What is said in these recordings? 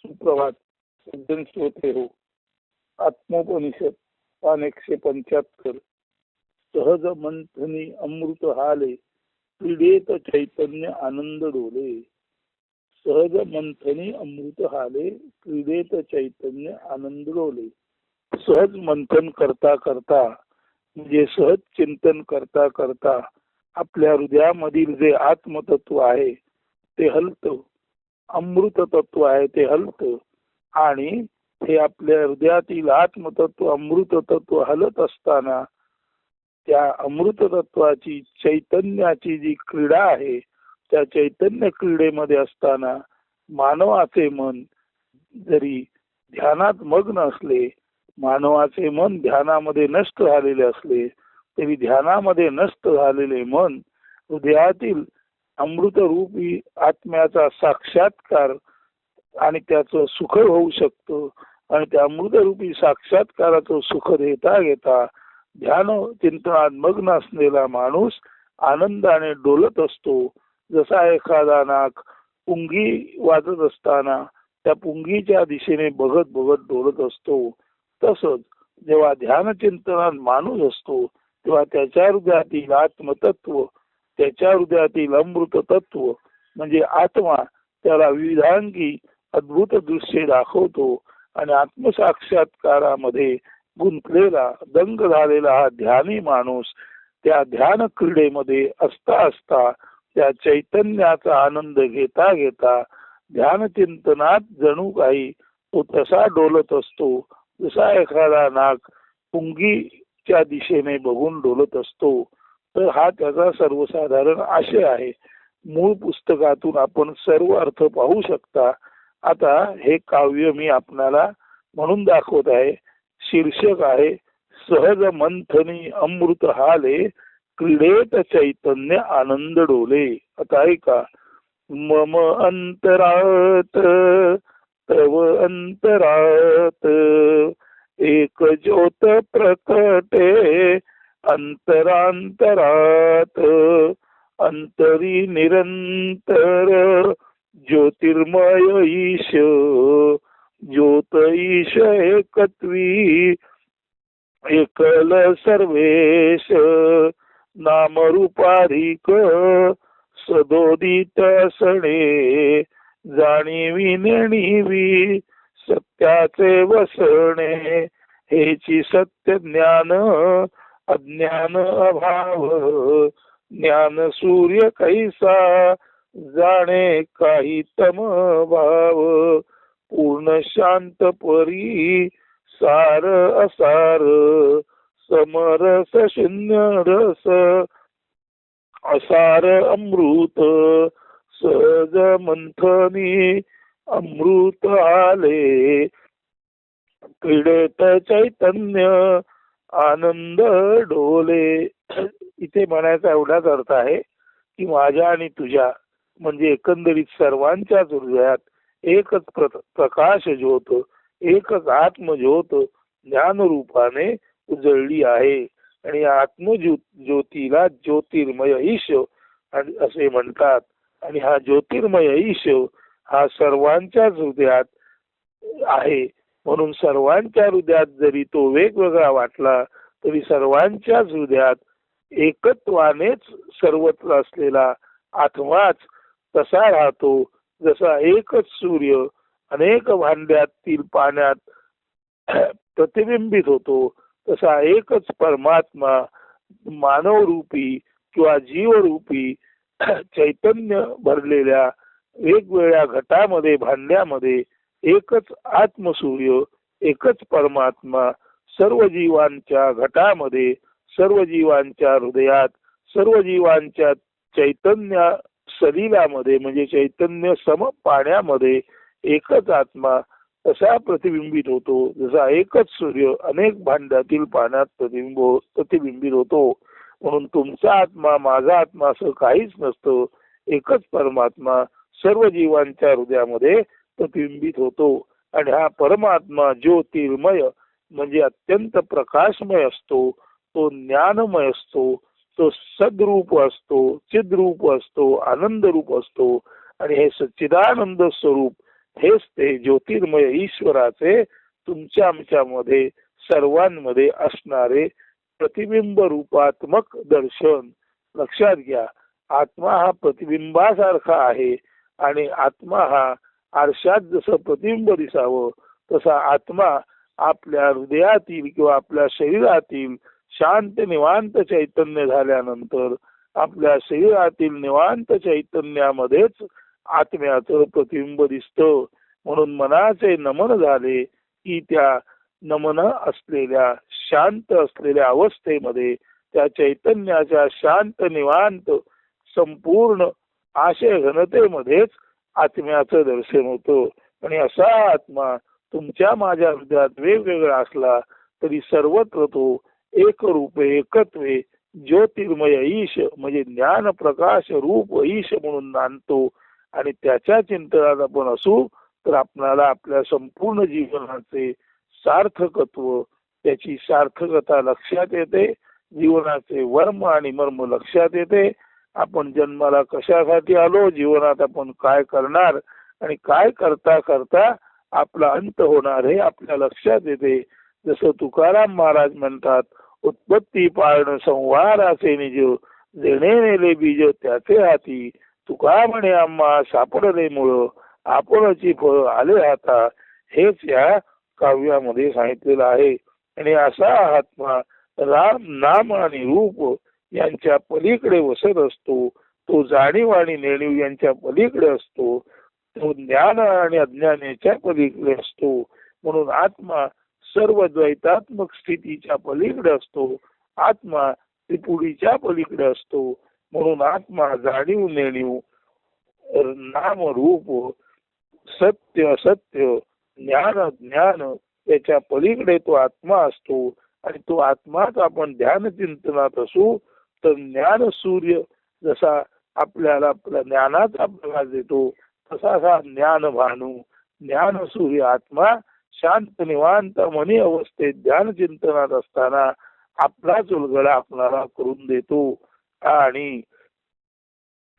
सुप्रभात सज्जन श्रोते हो. आत्मोपनिषद पान 175. सहज मंथनी अमृत हाले क्रीडेत चैतन्य आनंद डोले. सहज मंथनी अमृत हाले क्रीडेत चैतन्य आनंद डोले. सहज मंथन करता करता म्हणजे सहज चिंतन करता करता आपल्या हृदयामधील जे आत्मतत्व आहे ते हलतं, अमृत तत्व आहे ते हलतं, आणि हे आपल्या हृदयातील आत्मतत्व अमृत तत्व हलत असताना त्या अमृत तत्वाची चैतन्याची जी क्रीडा आहे त्या चैतन्य क्रीडेमध्ये असताना मानवाचे मन जरी ध्यानात मग्न असले, मानवाचे मन ध्यानामध्ये नष्ट झालेले असले तरी ध्यानामध्ये नष्ट झालेले मन हृदयातील अमृत रूपी आत्म्याचा साक्षात्कार आणि त्याचं सुख होऊ शकतं. आणि त्या अमृत रूपी साक्षात्काराचं सुख घेता घेता ध्यान चिंतनात मग्न असलेला माणूस आनंदाने डोलत असतो. जसा एखादा नाक पुंगी वाजत असताना त्या पुंगीच्या दिशेने बघत बघत डोलत असतो, तसंच जेव्हा ध्यान चिंतनात माणूस असतो तेव्हा त्याच्या हृदयातील आत्मतत्व, त्याच्या हृदयातील अमृत तत्व म्हणजे आत्मा त्याला विविधांगी अद्भुत दृश्य दाखवतो. आणि आत्मसाक्षात्कारामध्ये गुंतलेला दंग झालेला हा ध्यानी माणूस त्या ध्यान क्रीडेमध्ये असता असता त्या चैतन्याचा आनंद घेता घेता ध्यान चिंतनात जणू काही तो तसा डोलत असतो जसा एखादा नाग पुंगीच्या दिशेने बघून डोलत असतो. तर हा त्याचा सर्वसाधारण आशय आहे. मूळ पुस्तकातून आपण सर्व अर्थ पाहू शकता. आता हे काव्य मी आपणाला म्हणून दाखवत आहे. शीर्षक आहे सहज मंथनी अमृत हाले क्रीडेत चैतन्य आनंद डोले. आता ऐका. मम अंतरात तव अंतरात एक ज्योत प्रकटे अंतरांतरात अंतरी निरंतर ज्योतिर्मय ईश ज्योत ईश एकत्वी एकल सर्वेश नामरूपाधिक सदोदित सणे जाणीवी नेणीवी सत्याचे वसणे हेची सत्य ज्ञान अज्ञान अभाव ज्ञान सूर्य कैसा जाणे काही तम भाव पूर्ण शांत परी सार असार समरस शून्य रस असार अमृत सहज मंथनी अमृत आले क्रीडेत चैतन्य आनंद डोले. इथे म्हणायचा एवढाच अर्थ आहे की माझ्या आणि तुझ्या म्हणजे एकंदरीत सर्वांच्याच हृदयात एकच प्रकाश ज्योत, एकच आत्मज्योत ज्ञान रूपाने उजळली आहे. आणि या आत्मज्योतीला ज्योतिर्मय ईश असे म्हणतात. आणि हा ज्योतिर्मय ईश हा सर्वांच्याच हृदयात आहे. म्हणून सर्वांच्या हृदयात जरी तो वेगवेगळा वाटला तरी सर्वांच्याच हृदयात एकत्वानेच सर्वत्र असलेला आत्माच तसा राहतो. जसा एकच सूर्य अनेक भांड्यातील पाण्यात प्रतिबिंबित होतो तसा एकच परमात्मा मानवरूपी किंवा जीवरूपी चैतन्य भरलेल्या वेगवेगळ्या घटामध्ये भांड्यामध्ये एकच आत्मसूर्य, एकच परमात्मा सर्व जीवांच्या घटामध्ये, सर्व जीवांच्या हृदयात, सर्व जीवांच्या चैतन्य सलिलामध्ये म्हणजे चैतन्य सम पाण्यामध्ये एकच आत्मा तसा प्रतिबिंबित होतो. जसा एकच सूर्य अनेक भांड्यातील पाण्यात प्रतिबिंबित होतो. म्हणून तुमचा आत्मा माझा आत्मा असं काहीच नसतं. एकच परमात्मा सर्व जीवांच्या हृदयामध्ये प्रतिबिंबित होतो. आणि हा परमात्मा ज्योतिर्मय म्हणजे अत्यंत प्रकाशमय असतो, तो ज्ञानमय असतो, तो सद्रूप असतो, चिद्रूप असतो, आनंद रूप असतो. आणि हे सच्चिदानंद स्वरूप हेच ते ज्योतिर्मय ईश्वराचे तुमच्या आमच्यामध्ये सर्वांमध्ये असणारे प्रतिबिंब रूपात्मक दर्शन. लक्षात घ्या, आत्मा हा प्रतिबिंबासारखा आहे आणि आत्मा हा आरशात जसं प्रतिबिंब दिसावं तसा आत्मा आपल्या हृदयातील किंवा आपल्या शरीरातील शांत निवांत चैतन्य झाल्यानंतर आपल्या शरीरातील निवांत चैतन्यामध्येच आत्म्याचं प्रतिबिंब दिसतं. म्हणून मनाचे नमन झाले की त्या नमन असलेल्या शांत असलेल्या अवस्थेमध्ये त्या चैतन्याच्या शांत निवांत संपूर्ण आशय घनतेमध्येच आत्म्याचं दर्शन होतं. आणि असा आत्मा तुमच्या माझ्या हृदयात वेगवेगळा असला तरी सर्वत्र तो एक रूपे एकत्वे ज्योतिर्मय ईश म्हणजे ज्ञान प्रकाश रूप ईश म्हणून नांदतो. आणि त्याच्या चिंतनात आपण असू तर आपणाला आपल्या संपूर्ण जीवनाचे सार्थकत्व, त्याची सार्थकता लक्षात येते, जीवनाचे वर्म आणि मर्म लक्षात येते. आपण जन्माला कशासाठी आलो, जीवनात आपण काय करणार आणि काय करता करता आपला अंत होणार हे आपल्या लक्षात येते. जसं तुकाराम महाराज म्हणतात, उत्पत्ती पाळण संवाराचे निज देणे नेले बीज त्याचे हाती, तुका म्हणे आम्हा सापडले मुळ आपणची फळ आले हाता. हेच या काव्यामध्ये सांगितलेलं आहे. आणि असा आत्मा राम नाम आणि रूप यांच्या पलीकडे वसत असतो. तो जाणीव आणि नेणीव यांच्या पलीकडे असतो. तो ज्ञान आणि अज्ञानाच्या पलीकडे असतो. म्हणून आत्मा सर्व द्वैतात्मक स्थितीच्या पलीकडे असतो. आत्मा त्रिपुरीच्या पलीकडे असतो. म्हणून आत्मा जाणीव नेणीव नाम रूप सत्य असत्य ज्ञान ज्ञान याच्या पलीकडे तो आत्मा असतो. आणि तो आत्माच आपण ध्यान चिंतनात असू तर ज्ञान सूर्य जसा आपल्याला आपल्या ज्ञानाचा प्रकाश देतो तसा हा ज्ञान भानू ज्ञान सूर्य आत्मा शांत निवांत मनी अवस्थेत ध्यान चिंतनात असताना आपलाच उलगडा आपणाला करून देतो. आणि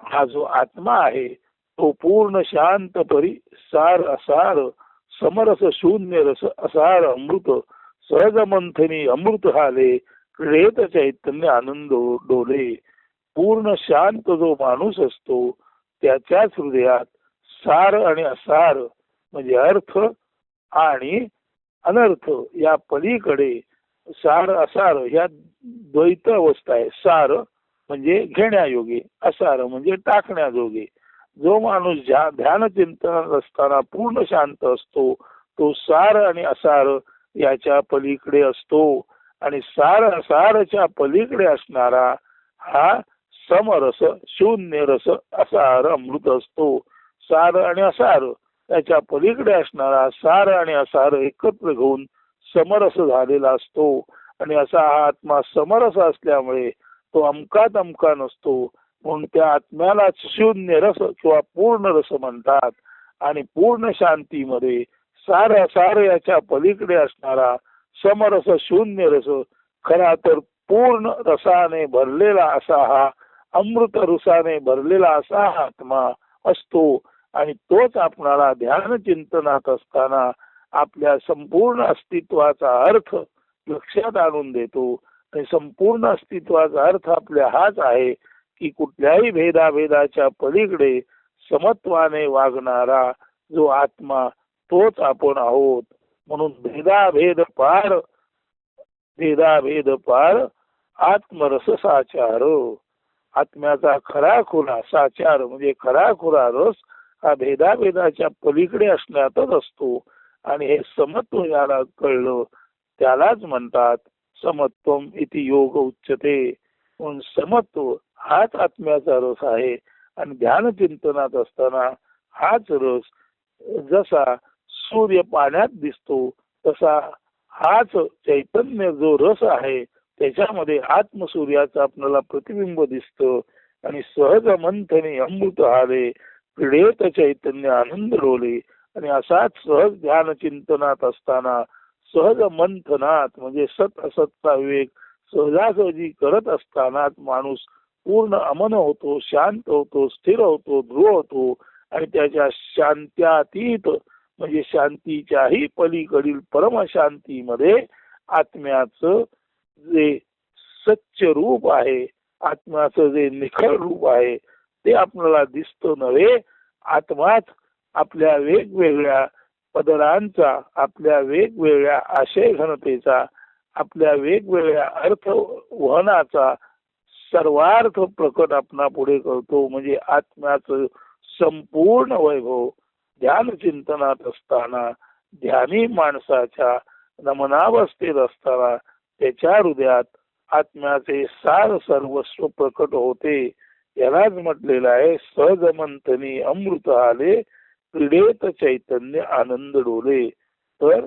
हा जो आत्मा आहे तो पूर्ण शांत परी सार असार समरस शून्य रस असार अमृत सहज मंथनी अमृत हाले क्रियेत चैतन्य आनंद डोले. पूर्ण शांत जो माणूस असतो त्याच्याच हृदयात सार आणि असार म्हणजे अर्थ आणि अनर्थ या पलीकडे सार असार ह्या द्वैत अवस्था आहे. सार म्हणजे घेण्यायोगे, असार म्हणजे टाकण्याजोगे. जो माणूस ध्यान चिंतनात असताना पूर्ण शांत असतो तो सार आणि असार याच्या पलीकडे असतो. आणि सार असारच्या पलीकडे असणारा हा समरस शून्य रस असार अमृत असतो. सार आणि असार त्याच्या पलीकडे असणारा सार आणि असार एकत्र घेऊन समरस झालेला असतो. आणि असा हा आत्मा समरस असल्यामुळे तो अमकात अमका नसतो. म्हणून त्या आत्म्याला शून्य रस किंवा पूर्ण रस म्हणतात. आणि पूर्ण शांतीमध्ये सार असार याच्या पलीकडे असणारा समरस शून्य रस खरा तर पूर्ण रसाने भरलेला असा हा अमृत रसाने भरलेला असा हा आत्मा असतो. आणि तोच आपणाला ध्यान चिंतनात असताना आपल्या संपूर्ण अस्तित्वाचा अर्थ लक्षात आणून देतो. आणि संपूर्ण अस्तित्वाचा अर्थ आपल्या हाच आहे की कुठल्याही भेदाभेदाच्या पलीकडे समत्वाने वागणारा जो आत्मा तोच आपण आहोत. म्हणून भेदाभेद पार आत्मरस साचार. आत्म्याचा खराखुरा साचार म्हणजे खराखुरा रस हा भेदाभेदाच्या पलीकडे असण्यातच असतो. आणि हे समत्व याला कळलं त्यालाच म्हणतात समत्वम इति योग उच्यते. म्हणून समत्व हाच आत्म्याचा रस आहे. आणि ध्यान चिंतनात असताना हाच रस जसा सूर्य पाण्यात दिसतो तसा हाच चैतन्य जो रस आहे त्याच्यामध्ये आत्मसूर्याचं आपल्याला प्रतिबिंब दिसतं. आणि सहज मंथने अमृत हाले क्रीडेत चैतन्य आनंद डोले. आणि असाच सहज ध्यान चिंतनात असताना सहज मंथनात म्हणजे सत असतचा विवेक सहजासहजी करत असतानाच माणूस पूर्ण अमन होतो, शांत होतो, स्थिर होतो, दृढ होतो. आणि त्याच्या शांत्यातीत म्हणजे शांतीच्याही पलीकडील परमशांतीमध्ये आत्म्याचं जे सच्च रूप आहे, आत्म्याचं जे निखळ रूप आहे ते आपल्याला दिसतं नव्हे. आत्माच आपल्या वेगवेगळ्या पदरांचा, आपल्या वेगवेगळ्या आशय घनतेचा, आपल्या वेगवेगळ्या अर्थ वहनाचा सर्वार्थ प्रकट आपणा पुढे करतो. म्हणजे आत्म्याचं संपूर्ण वैभव ध्यान चिंतनात असताना, ध्यानी माणसाच्या नमनावस्थेत असताना त्याच्या हृदयात आत्म्याचे सार सर्वस्व प्रकट होते. यालाच म्हटलेलं आहे, सहज मंथनी अमृत आले, क्रीडेत चैतन्य आनंद डोले. तर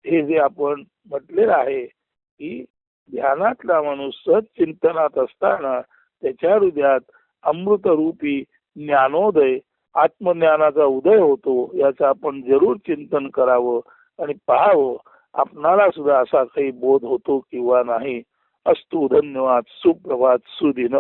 हे जे आपण म्हटलेलं आहे की ध्यानातला माणूस सहज चिंतनात असताना त्याच्या हृदयात अमृत रूपी ज्ञानोदय, आत्मज्ञानाचा उदय होतो. याचं आपण जरूर चिंतन करावं आणि पाहावं आपणाला सुद्धा असा काही बोध होतो किंवा नाही. अस्तु, धन्यवाद, सुप्रभात, सुदिन.